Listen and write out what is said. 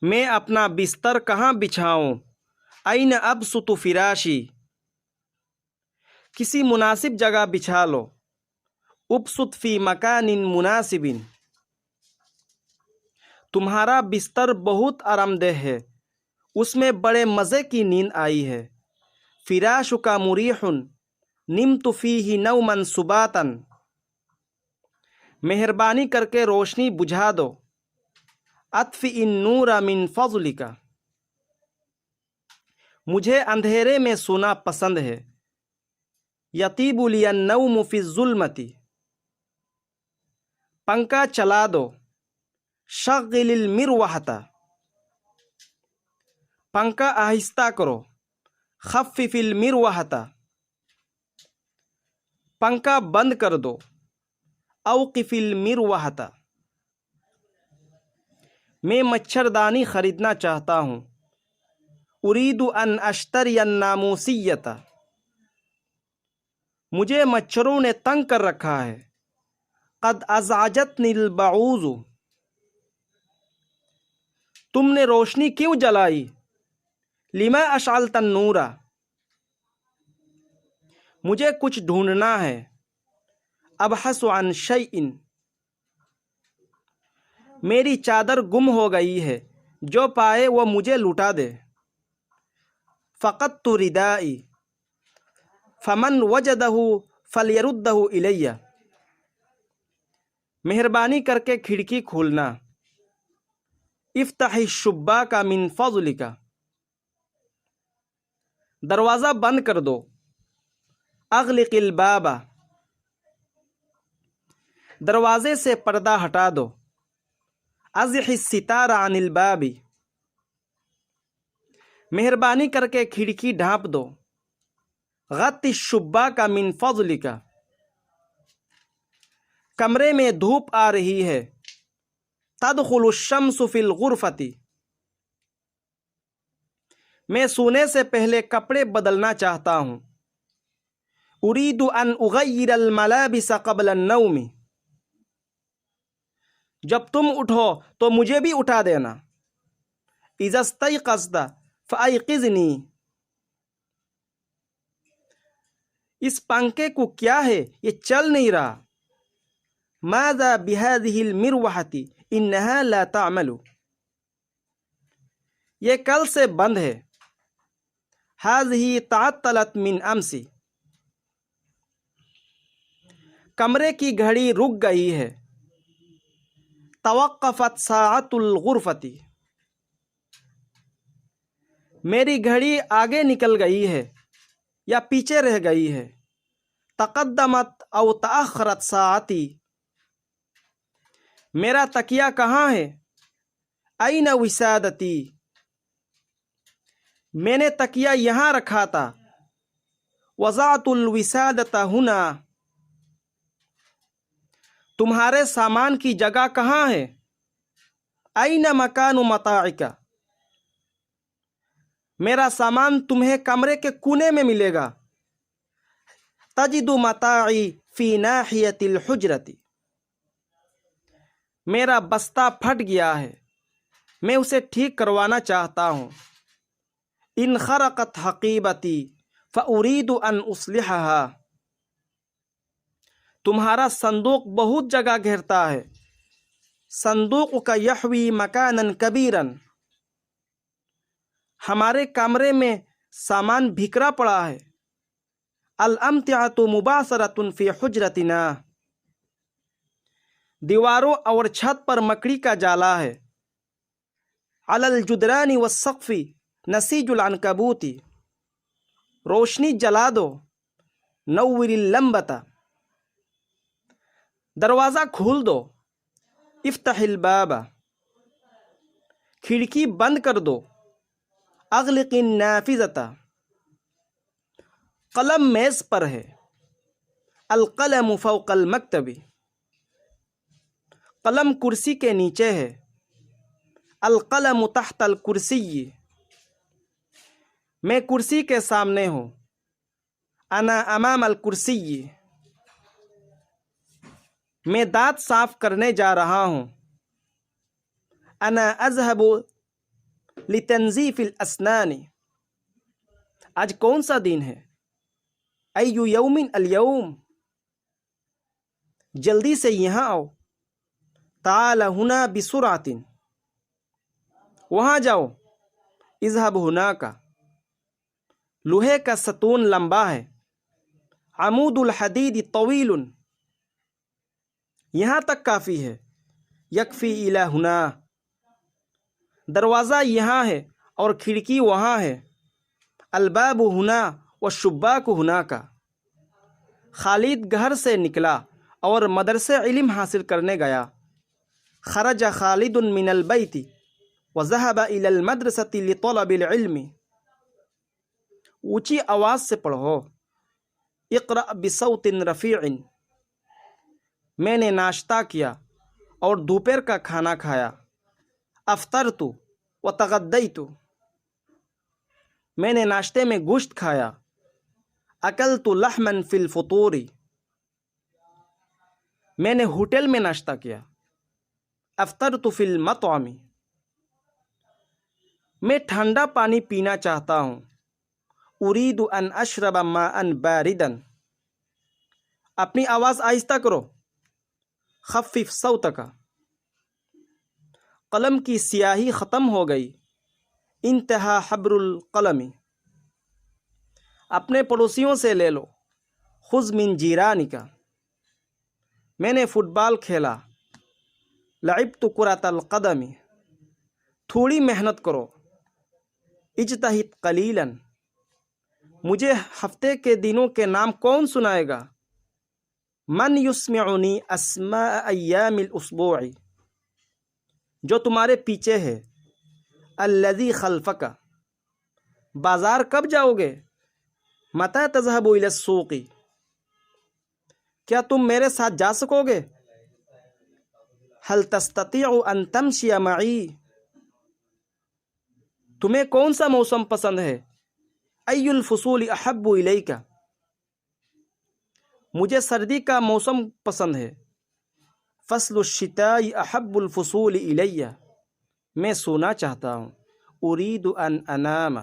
میں اپنا بستر کہاں بچھاؤں؟ این ابسط فراشی، کسی مناسب جگہ بچھا لو۔ ابسط فی مکان مناسب، تمہارا بستر بہت آرام دہ ہے، اس میں بڑے مزے کی نیند آئی ہے۔ فراشک مریح، نمت فیہ نوما سباتا، مہربانی کر کے روشنی بجھا دو۔ اطفئ النور من فضلک، مجھے اندھیرے میں سونا پسند ہے۔ یطیب لی النوم فی الظلمۃ، پنکھا چلا دو۔ شغل المروحۃ، پنکھا آہستہ کرو۔ خفف المروحۃ، پنکھا بند کر دو۔ اوقف المروحۃ، میں مچھردانی خریدنا چاہتا ہوں۔ اريد ان اشتری الناموسیۃ، مجھے مچھروں نے تنگ کر رکھا ہے۔ قد ازعجتنی البعوض، تم نے روشنی کیوں جلائی؟ لما اشعلت النور، مجھے کچھ ڈھونڈنا ہے۔ ابحث عن شیء، میری چادر گم ہو گئی ہے، جو پائے وہ مجھے لوٹا دے۔ فقدت ردائی، فمن وجدہ فلیردہ الی، مہربانی کر کے کھڑکی کھولنا۔ افتح الشباک من فضلک، دروازہ بند کر دو۔ اغلق الباب، دروازے سے پردہ ہٹا دو۔ ازح الستار عن الباب، مہربانی کر کے کھڑکی ڈھانپ دو۔ غط الشباک من فضلک، کمرے میں دھوپ آ رہی ہے۔ تدخل الشمس فی الغرفۃ، میں سونے سے پہلے کپڑے بدلنا چاہتا ہوں۔ اريد ان اغیر الملابس قبل النوم، جب تم اٹھو تو مجھے بھی اٹھا دینا۔ اذا استيقظت فایقظنی، اس پنکھے کو کیا ہے، یہ چل نہیں رہا۔ ماذا بهذه المروحة انها لا تعمل، یہ کل سے بند ہے۔ هذه تعطلت من امس، کمرے کی گھڑی رک گئی ہے۔ توقفت ساعة الغرفة، میری گھڑی آگے نکل گئی ہے یا پیچھے رہ گئی ہے۔ تقدمت او تأخرت ساعتی، میرا تکیہ کہاں ہے؟ این وسادتی، میں نے تکیہ یہاں رکھا تھا۔ وضعت الوسادۃ ہنا، تمہارے سامان کی جگہ کہاں ہے؟ این مکان متاعک، میرا سامان تمہیں کمرے کے کونے میں ملے گا۔ تجد متاعی فی ناحیۃ الحجرۃ، میرا بستہ پھٹ گیا ہے، میں اسے ٹھیک کروانا چاہتا ہوں۔ انخرقت حقیبتی فاريد ان اصلحها، تمہارا صندوق بہت جگہ گھیرتا ہے۔ صندوق کا یحوی مکانا کبیرا، ہمارے کمرے میں سامان بکھرا پڑا ہے۔ الامتعۃ مبعثرۃ فی حجرتنا، دیواروں اور چھت پر مکڑی کا جالا ہے۔ علی الجدران والسقف نسیج العنکبوت، روشنی جلا دو۔ نور اللمبۃ، دروازہ کھول دو۔ افتح الباب، کھڑکی بند کر دو۔ اغلق النافذۃ، قلم میز پر ہے۔ القلم فوق المکتب، قلم کرسی کے نیچے ہے۔ القلم تحت الکرسی، میں کرسی کے سامنے ہوں۔ انا امام الکرسی، میں دانت صاف کرنے جا رہا ہوں۔ انا اذهب لتنظیف الاسنان، آج کون سا دن ہے؟ ای یوم الیوم، جلدی سے یہاں آؤ، تعال ہنا بسرعۃ، وہاں جاؤ، اذهب هناک، لوہے کا ستون لمبا ہے، عمود الحدید طویل، یہاں تک کافی ہے، یکفی الی ہنا، دروازہ یہاں ہے اور کھڑکی وہاں ہے، الباب ہنا والشباک ہناک، خالد گھر سے نکلا اور مدرسے علم حاصل کرنے گیا، خرج خالد من البیت وذهب الى المدرسة لطلب العلم، اونچی آواز سے پڑھو، اقرأ بصوت رفیع، میں نے ناشتہ کیا اور دوپہر کا کھانا کھایا، افطرت وتغدیت، میں نے ناشتے میں گوشت کھایا، اکلت لحما فی الفطور، میں نے ہوٹل میں ناشتہ کیا، افطرت فی المطعم، میں ٹھنڈا پانی پینا چاہتا ہوں، اريد ان اشرب ماء باردا، اپنی آواز آہستہ کرو، خفف صوتک، قلم کی سیاہی ختم ہو گئی، انتہا حبر القلم، اپنے پڑوسیوں سے لے لو، خذ من جیرانک، میں نے فٹ بال کھیلا، لعبت کرۃ القدم، تھوڑی محنت کرو، اجتہد قلیلا، مجھے ہفتے کے دنوں کے نام کون سنائے گا، من یسمعنی اسماء ایام الاسبوع، جو تمہارے پیچھے ہے، الذی خلفک، بازار کب جاؤ گے، متی تذهب الی السوق، کیا تم میرے ساتھ جا سکو گے، هل تستطيع ان تمشي معي، تمہیں کون سا موسم پسند ہے، ای الفصول احب الیک، مجھے سردی کا موسم پسند ہے، فصل الشتاء احب الفصول الی، میں سونا چاہتا ہوں، اريد ان انام۔